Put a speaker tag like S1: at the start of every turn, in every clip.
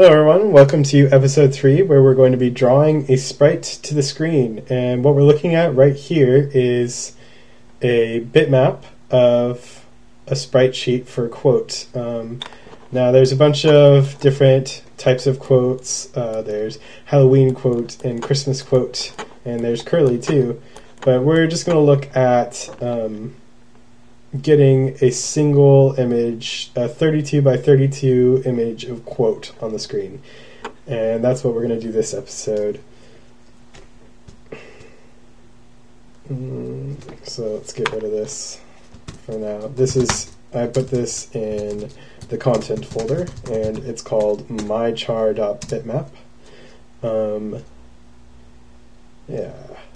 S1: Hello everyone, welcome to episode 3 where we're going to be drawing a sprite to the screen, and what we're looking at right here is a bitmap of a sprite sheet for a quote. Now there's a bunch of different types of quotes. There's Halloween quote and Christmas quote, and there's curly too, but we're just going to look at getting a single image, a 32 by 32 image of quote on the screen. And that's what we're going to do this episode. So let's get rid of this for now. I put this in the content folder, and it's called mychar.bitmap. Yeah,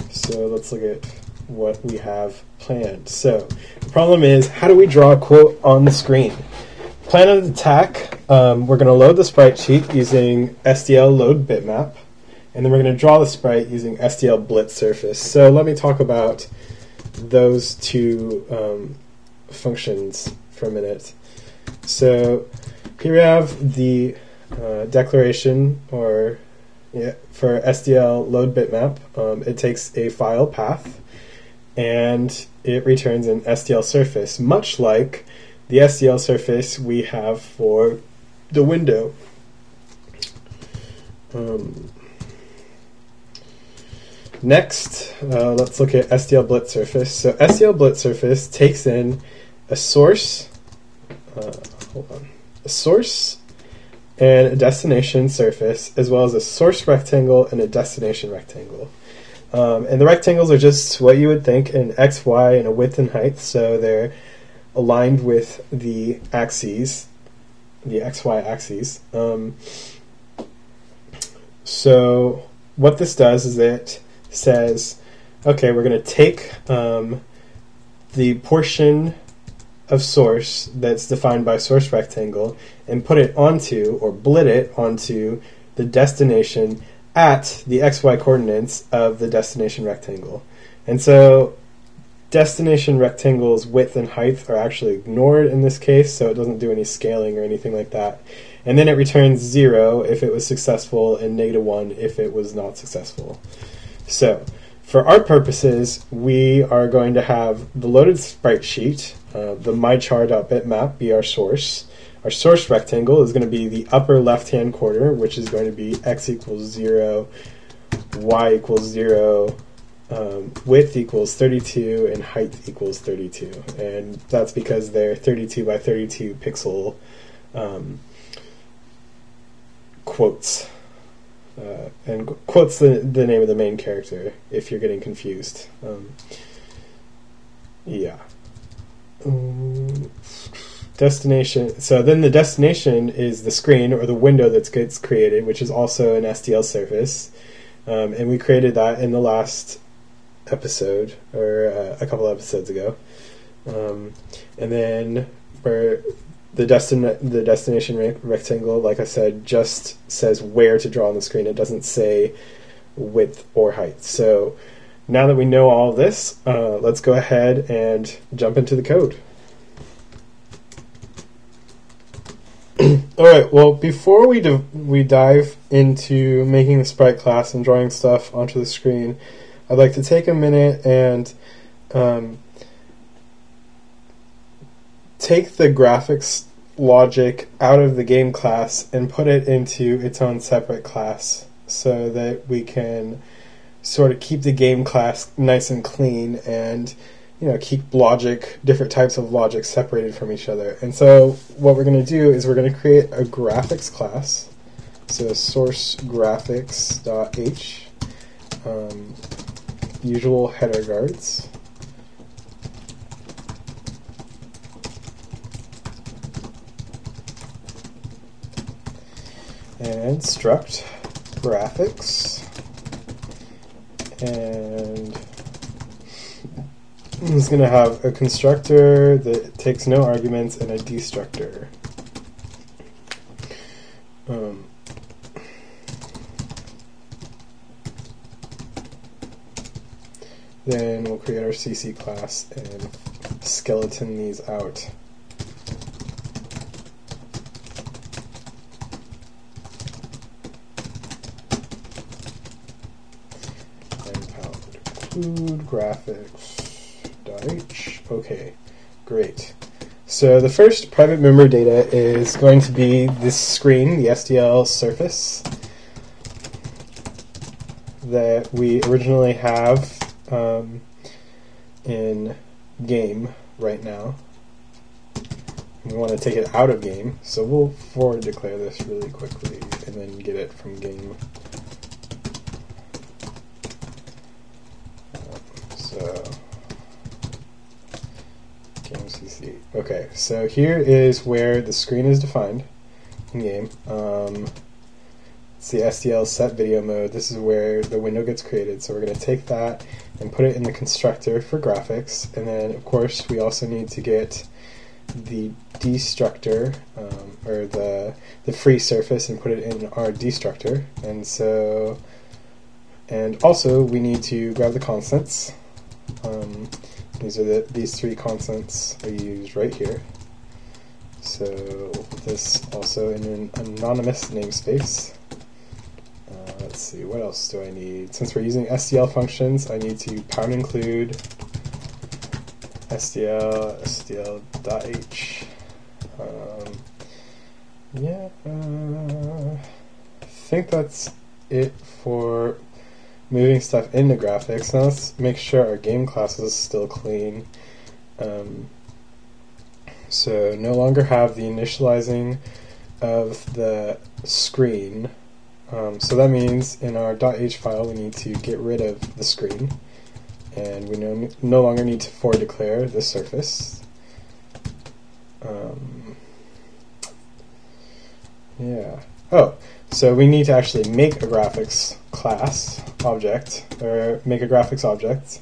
S1: so let's look at what we have planned. So the problem is, how do we draw a quote on the screen? Plan of attack, we're going to load the sprite sheet using SDL load bitmap, and then we're going to draw the sprite using SDL blitz surface. So let me talk about those two functions for a minute. So here we have the declaration for SDL load bitmap. It takes a file path and it returns an SDL surface, much like the SDL surface we have for the window. Next, let's look at SDL blitz surface. So SDL blitz surface takes in a source, a source and a destination surface, as well as a source rectangle and a destination rectangle. And the rectangles are just what you would think, an X, Y, and a width and height, so they're aligned with the axes, the X, Y axes. So what this does is it says, okay, we're going to take the portion of source that's defined by source rectangle and put it onto, or blit it onto, the destination at the XY coordinates of the destination rectangle. And so destination rectangle's width and height are actually ignored in this case, so it doesn't do any scaling or anything like that. And then it returns 0 if it was successful and -1 if it was not successful. So for our purposes, we are going to have the loaded sprite sheet, the mychar.bitmap, be our source. Our source rectangle is going to be the upper left-hand corner, which is going to be x equals 0, y equals 0, width equals 32, and height equals 32. And that's because they're 32 by 32 pixel quotes. And quote's the name of the main character, if you're getting confused. Yeah. Destination. So then the destination is the screen or the window that gets created, which is also an SDL surface, and we created that in the last episode, or a couple episodes ago. And then for the destination rectangle, like I said, just says where to draw on the screen. It doesn't say width or height. So now that we know all of this, let's go ahead and jump into the code. Alright, well, before we dive into making the sprite class and drawing stuff onto the screen, I'd like to take a minute and take the graphics logic out of the game class and put it into its own separate class, so that we can sort of keep the game class nice and clean and keep logic, different types of logic separated from each other. And so what we're going to do is we're going to create a graphics class. So source graphics.h, usual header guards. And struct graphics, and it's going to have a constructor that takes no arguments and a destructor. Then we'll create our CC class and skeleton these out. include graphics.h. Okay, great. So the first private member data is going to be this screen, the STL surface that we originally have in game right now. We want to take it out of game, so we'll forward declare this really quickly and then get it from game. So game CC. Okay, so here is where the screen is defined in game. It's the STL set video mode. This is where the window gets created. So we're going to take that and put it in the constructor for graphics, and then of course we also need to get the destructor or the free surface and put it in our destructor, and also we need to grab the constants. These three constants are used right here. So we'll put this also in an anonymous namespace. Let's see, what else do I need? Since we're using STL functions, I need to pound include stl.h. I think that's it for moving stuff into graphics. Now let's make sure our game class is still clean. So no longer have the initializing of the screen. So that means in our .h file we need to get rid of the screen, and we no longer need to forward declare the surface. So we need to actually make a graphics class object, or make a graphics object,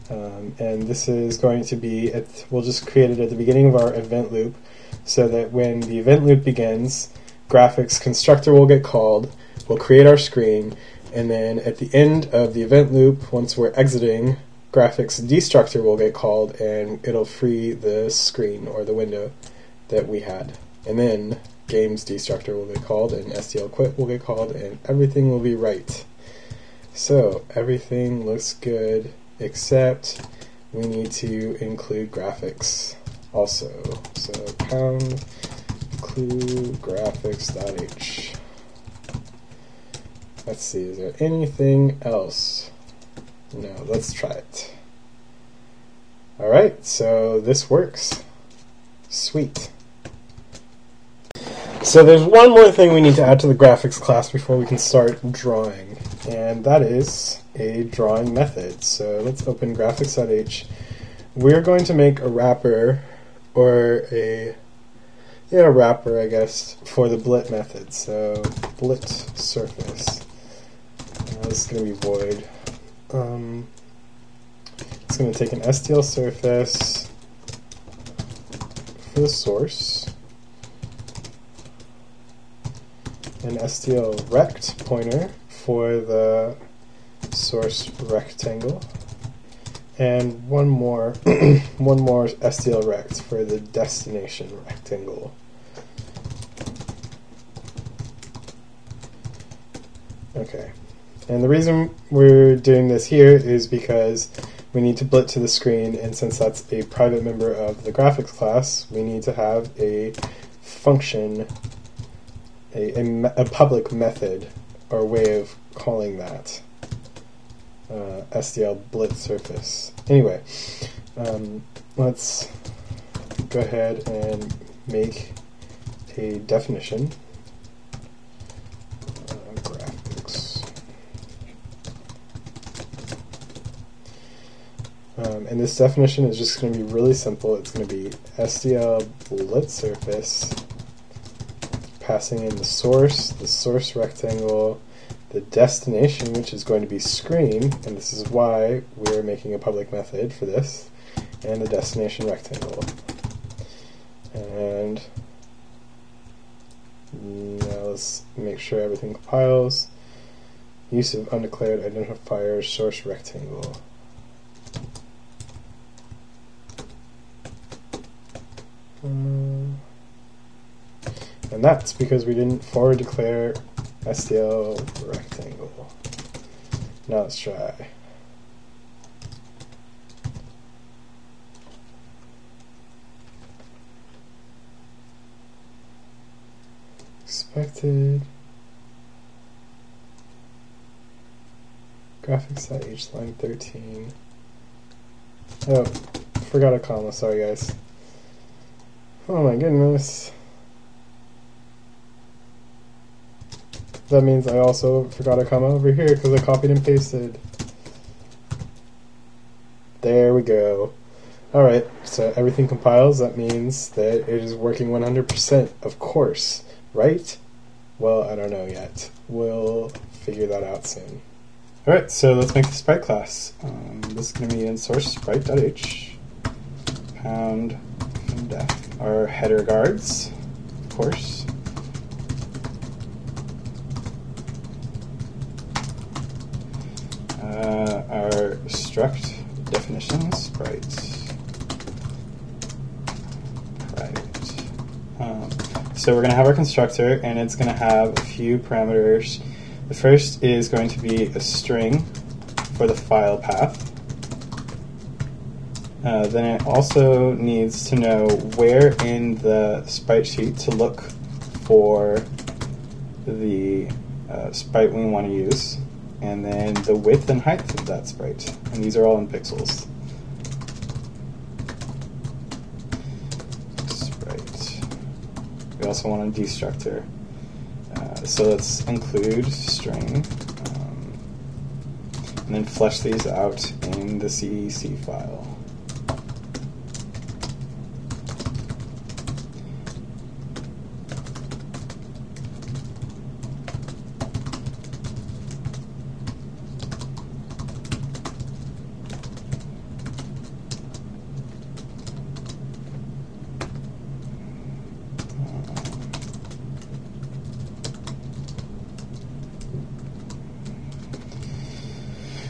S1: and this is going to be, we'll just create it at the beginning of our event loop, so that when the event loop begins, graphics constructor will get called, we'll create our screen, and then at the end of the event loop, once we're exiting, graphics destructor will get called, and it'll free the screen or the window that we had. And then games destructor will get called, and STL quit will get called, and everything will be right. So everything looks good, except we need to include graphics also. So pound include graphics.h. Let's see, is there anything else? No, let's try it. Alright, so this works. Sweet. So there's one more thing we need to add to the graphics class before we can start drawing, and that is a drawing method. So let's open graphics.h. We're going to make a wrapper, or a wrapper, I guess, for the blit method. So blit surface. This is going to be void. It's going to take an STL surface for the source, an STL rect pointer for the source rectangle, and one more STL rect for the destination rectangle. Okay, and the reason we're doing this here is because we need to blit to the screen, and since that's a private member of the graphics class, we need to have a function, a public method or way of calling that STL blit surface. Anyway, let's go ahead and make a definition. Graphics. And this definition is just going to be really simple. It's going to be STL blit surface, passing in the source rectangle, the destination, which is going to be screen, and this is why we're making a public method for this, and the destination rectangle. And now let's make sure everything compiles. Use of undeclared identifier source rectangle. And that's because we didn't forward declare STL rectangle. Now let's try. expected. Graphics.h line 13. Oh, forgot a comma, sorry guys. Oh my goodness. That means I also forgot a comma over here because I copied and pasted. There we go. Alright, so everything compiles. That means that it is working 100%, of course, right? Well, I don't know yet. We'll figure that out soon. Alright, so let's make the sprite class. This is going to be in source sprite.h pound def. Our header guards, of course. Our struct definition, sprite private. So we're going to have our constructor, and it's going to have a few parameters. The first is going to be a string for the file path. Then it also needs to know where in the sprite sheet to look for the sprite we want to use, and then the width and height of that sprite. And these are all in pixels. Sprite. We also want a destructor. So let's include string, and then flesh these out in the CEC file.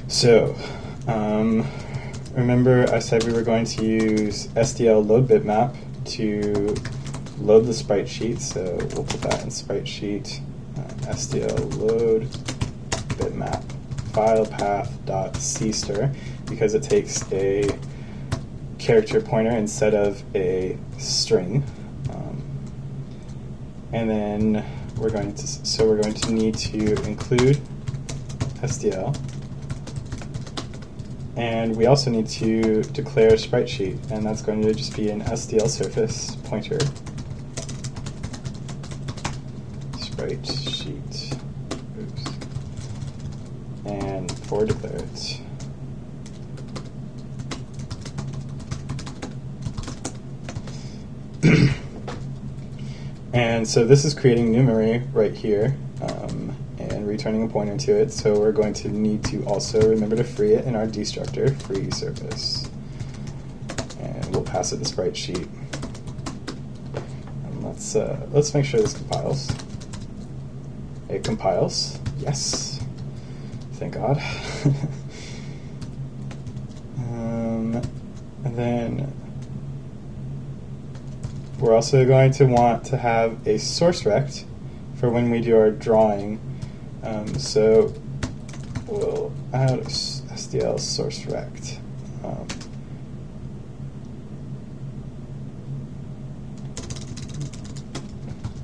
S1: So, remember I said we were going to use SDL load bitmap to load the sprite sheet, so we'll put that in sprite sheet, SDL load bitmap file path dot cstir, because it takes a character pointer instead of a string. And then we're going to need to include SDL. And we also need to declare a sprite sheet, and that's going to just be an SDL surface pointer. Sprite sheet. Oops. And for declare it. And so this is creating new memory right here, and returning a pointer to it. So we're going to need to also remember to free it in our destructor, free surface. And we'll pass it the sprite sheet. And let's make sure this compiles. It compiles. Yes. Thank God. And then we're also going to want to have a source rect for when we do our drawing. So we'll add SDL source rect.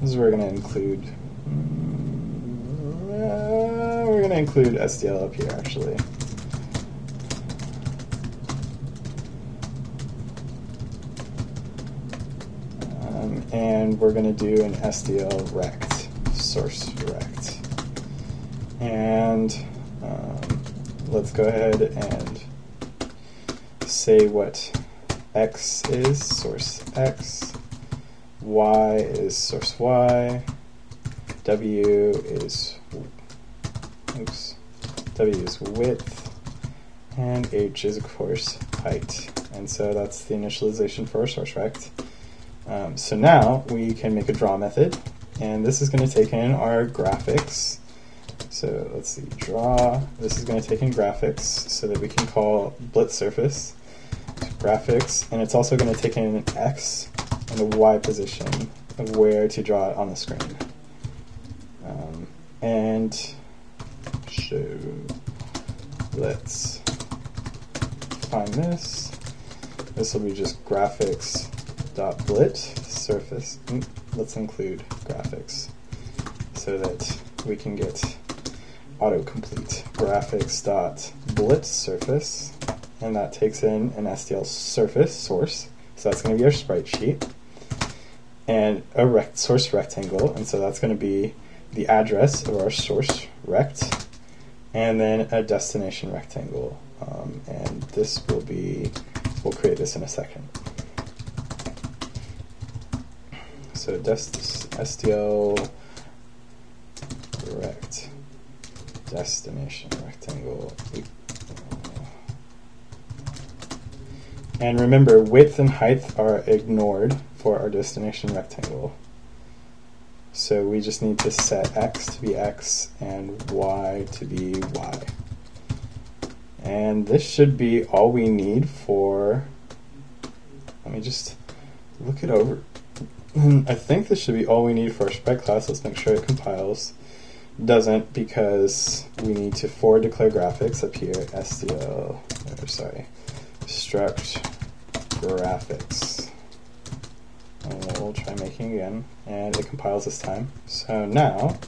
S1: This is where we're going to include. We're going to include SDL up here, actually. And we're going to do an SDL rect, source rect. And let's go ahead and say what X is, source X, Y is source Y, W is width, and H is, of course, height. And so that's the initialization for our source rect. So now we can make a draw method, and this is going to take in our graphics. So let's see, draw. This is going to take in graphics so that we can call blitz surface graphics, and it's also going to take in an X and a Y position of where to draw it on the screen. And so let's find this. This will be just graphics.blit surface. Let's include graphics. so that we can get autocomplete. Graphics.blitz surface, and that takes in an STL surface source, so that's going to be our sprite sheet, and a source rectangle, and so that's going to be the address of our source rect, and then a destination rectangle, and this will be, we'll create this in a second. So STL rect destination rectangle. And remember, width and height are ignored for our destination rectangle. So we just need to set x to be x and y to be y. And this should be all we need for, let me just look it over. I think this should be all we need for our Sprite class. Let's make sure it compiles. Doesn't, because we need to forward declare graphics up here, struct graphics. And we'll try making again, and it compiles this time. So now,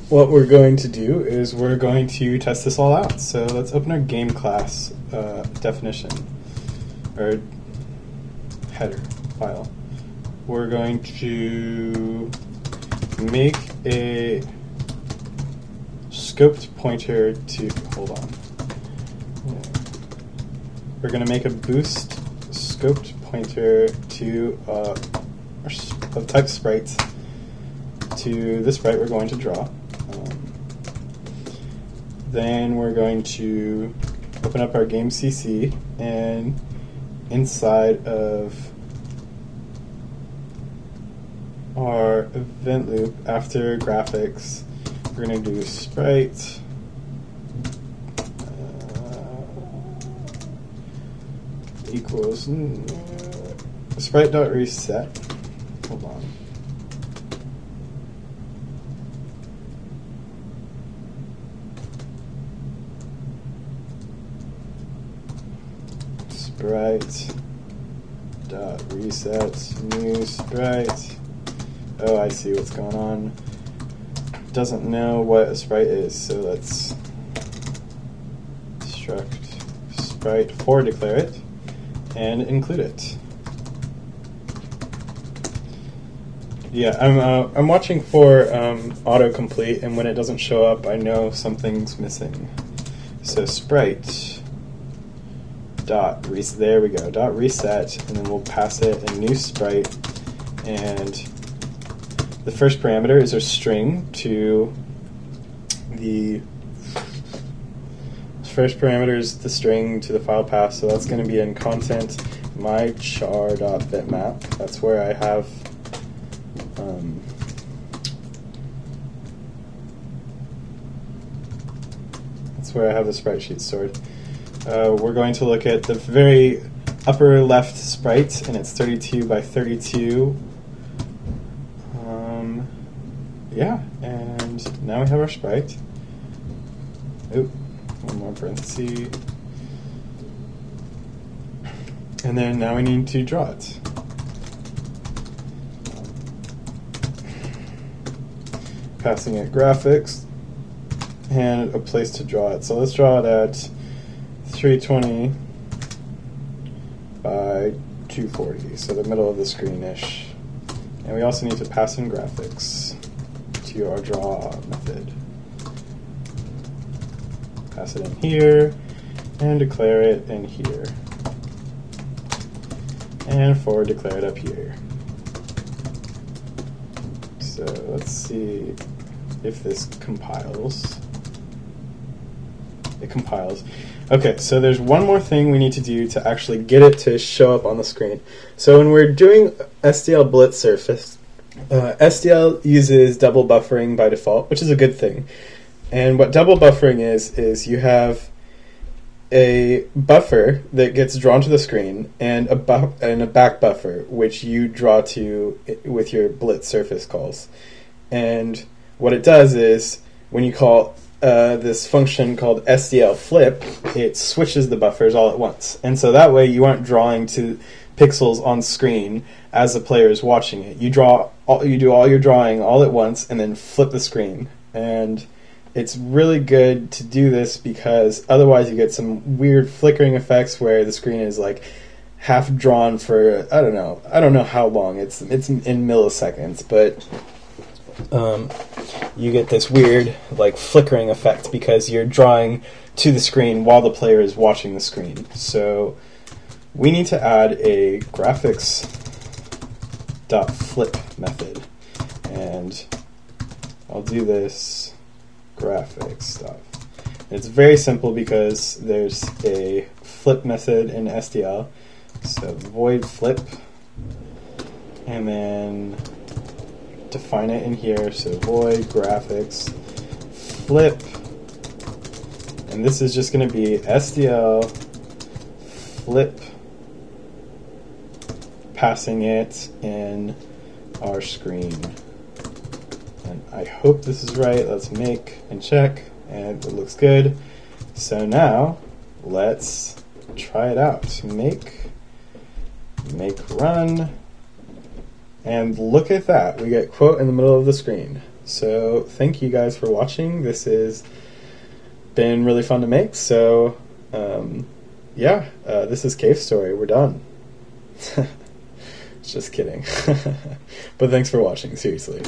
S1: what we're going to do is we're going to test this all out. So let's open our game class definition, or header file. We're going to make a scoped pointer to, hold on. We're going to make a boost scoped pointer to of type sprite to the sprite we're going to draw. Then we're going to open up our game CC, and inside of our event loop after graphics, we're going to do sprite equals sprite.reset. Hold on. Sprite.reset new sprite. Oh, I see what's going on. Doesn't know what a sprite is, so let's struct sprite for declare it and include it. Yeah, I'm watching for autocomplete, and when it doesn't show up, I know something's missing. So sprite dot reset. There we go. Dot reset, and then we'll pass it a new sprite, and the first parameter is our string to the first parameter is the string to the file path, so that's going to be in content mychar.bitmap. That's where I have the sprite sheet stored. We're going to look at the very upper left sprite, and it's 32 by 32. Yeah, and now we have our sprite. Oop, one more parenthesis. And then now we need to draw it. Passing it graphics and a place to draw it. So let's draw it at 320 by 240, so the middle of the screen-ish. And we also need to pass in graphics to our draw method. Pass it in here and declare it in here. And forward declare it up here. So let's see if this compiles. It compiles. Okay, so there's one more thing we need to do to actually get it to show up on the screen. So when we're doing STL blitz surface, STL uses double buffering by default, which is a good thing. And what double buffering is you have a buffer that gets drawn to the screen and a back buffer, which you draw to with your blitz surface calls. And what it does is when you call this function called STL flip, it switches the buffers all at once. And so that way you aren't drawing to pixels on screen as the player is watching it. You draw you do all your drawing all at once and then flip the screen. And it's really good to do this because otherwise you get some weird flickering effects where the screen is like half drawn for I don't know how long. It's in milliseconds, but you get this weird like flickering effect because you're drawing to the screen while the player is watching the screen. So we need to add a graphics.flip method, and I'll do this graphics stuff. It's very simple because there's a flip method in SDL. So void flip, and then define it in here. So void graphics flip, and this is just going to be SDL flip, passing it in our screen. And I hope this is right. Let's make and check, and it looks good. So now let's try it out. Make run, and look at that, we get quote in the middle of the screen. So thank you guys for watching. This has been really fun to make. So yeah, this is Cave Story. We're done. Just kidding. But thanks for watching, seriously.